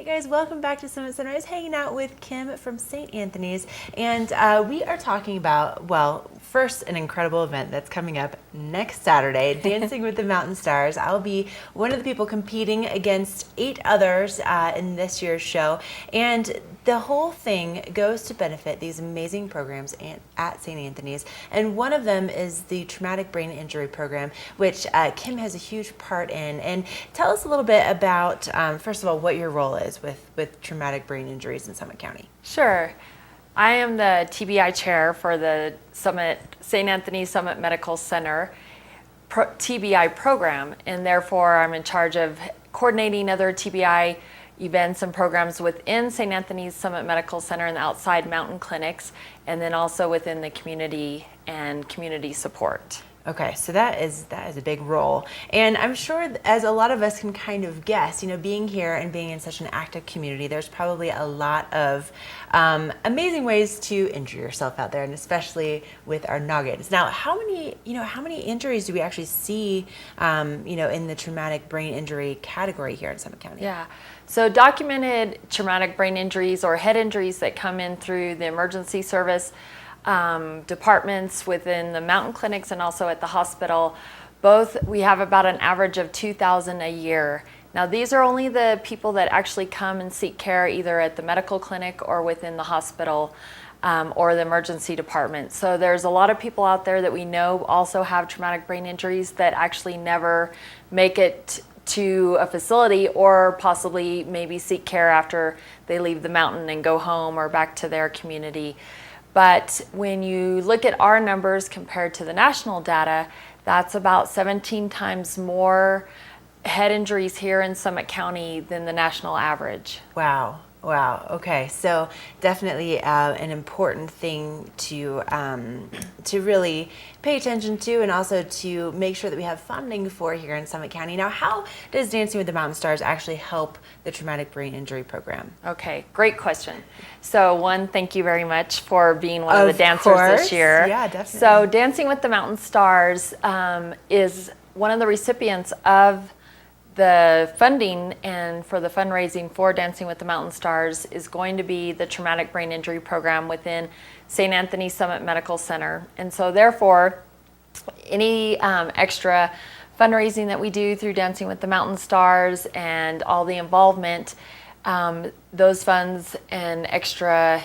Hey guys, welcome back to Summit Center. I was hanging out with Kim from St. Anthony's, and we are talking about, well, first, an incredible event that's coming up next Saturday, Dancing with the Mountain Stars. I'll be one of the people competing against 8 others in this year's show, and the whole thing goes to benefit these amazing programs at St. Anthony's, and one of them is the Traumatic Brain Injury Program, which Kim has a huge part in. And tell us a little bit about, first of all, what your role is with traumatic brain injuries in Summit County. Sure. I am the TBI chair for the St. Anthony Summit Medical Center TBI program, and therefore I'm in charge of coordinating other TBI events and programs within St. Anthony's Summit Medical Center and outside mountain clinics, and then also within the community and community support. Okay, so that is a big role, and I'm sure, as a lot of us can kind of guess, being here and being in such an active community, there's probably a lot of amazing ways to injure yourself out there, and especially with our noggins. Now, how many injuries do we actually see, in the traumatic brain injury category here in Summit County? Yeah, so documented traumatic brain injuries or head injuries that come in through the emergency service departments within the mountain clinics and also at the hospital, we have about an average of 2,000 a year. Now, these are only the people that actually come and seek care either at the medical clinic or within the hospital or the emergency department. So there's a lot of people out there that we know also have traumatic brain injuries that actually never make it to a facility or possibly maybe seek care after they leave the mountain and go home or back to their community. But when you look at our numbers compared to the national data, that's about 17 times more head injuries here in Summit County than the national average. Wow. Okay, so definitely an important thing to really pay attention to, and also to make sure that we have funding for here in Summit County. Now, how does Dancing with the Mountain Stars actually help the Traumatic Brain Injury Program? Okay, great question. So one, thank you very much for being one of the dancers this year. Yeah, definitely. So Dancing with the Mountain Stars is one of the recipients of the funding, and for the fundraising for Dancing with the Mountain Stars is going to be the Traumatic Brain Injury Program within St. Anthony Summit Medical Center. And so therefore, any extra fundraising that we do through Dancing with the Mountain Stars and all the involvement, those funds and extra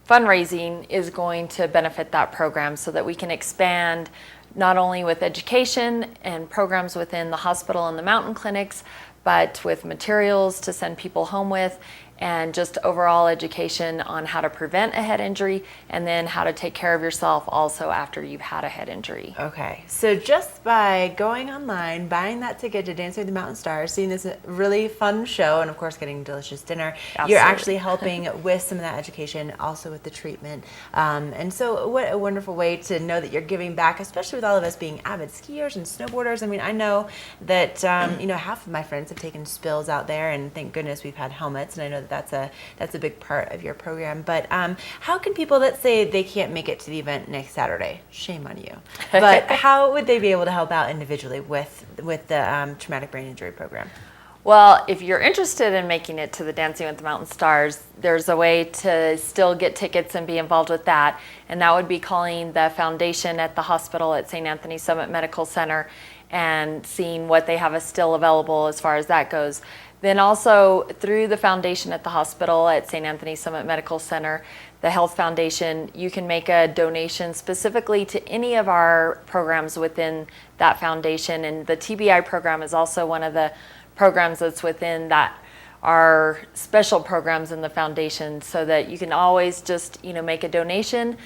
fundraising is going to benefit that program so that we can expand not only with education and programs within the hospital and the mountain clinics, but with materials to send people home with, and just overall education on how to prevent a head injury and then how to take care of yourself also after you've had a head injury. Okay, so just by going online, buying that ticket to Dancing with the Mountain Stars, seeing this really fun show, and of course getting delicious dinner, Absolutely. You're actually helping with some of that education, also with the treatment. And so what a wonderful way to know that you're giving back, especially with all of us being avid skiers and snowboarders. I mean, I know that half of my friends have taken spills out there, and thank goodness we've had helmets, and I know that that's a big part of your program. But how can people that say they can't make it to the event next Saturday, shame on you, but how would they be able to help out individually with the Traumatic Brain Injury Program? Well, if you're interested in making it to the Dancing with the Mountain Stars, there's a way to still get tickets and be involved with that, and that would be calling the foundation at the hospital at St. Anthony Summit Medical Center and seeing what they have still available as far as that goes. Then also through the foundation at the hospital at St. Anthony Summit Medical Center, the Health Foundation, you can make a donation specifically to any of our programs within that foundation. And the TBI program is also one of the programs that's within that, our special programs in the foundation, so that you can always just make a donation.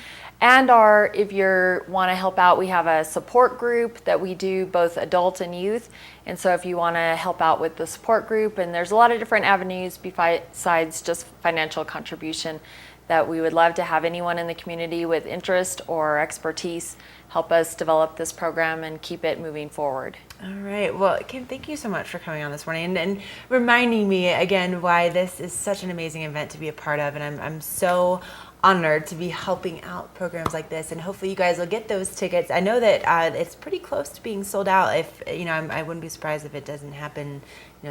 And if you want to help out, we have a support group that we do both adult and youth. And so if you want to help out with the support group, and there's a lot of different avenues besides just financial contribution, that we would love to have anyone in the community with interest or expertise help us develop this program and keep it moving forward. All right. Well, Kim, thank you so much for coming on this morning and reminding me again why this is such an amazing event to be a part of. And I'm so honored to be helping out programs like this, and hopefully you guys will get those tickets. I know that it's pretty close to being sold out. If I wouldn't be surprised if it doesn't happen,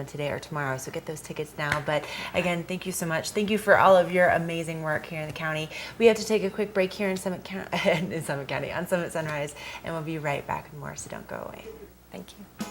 today or tomorrow. So get those tickets now. But again, thank you so much. Thank you for all of your amazing work here in the county. We have to take a quick break here in Summit County, on Summit Sunrise, and we'll be right back with more. So don't go away. Thank you.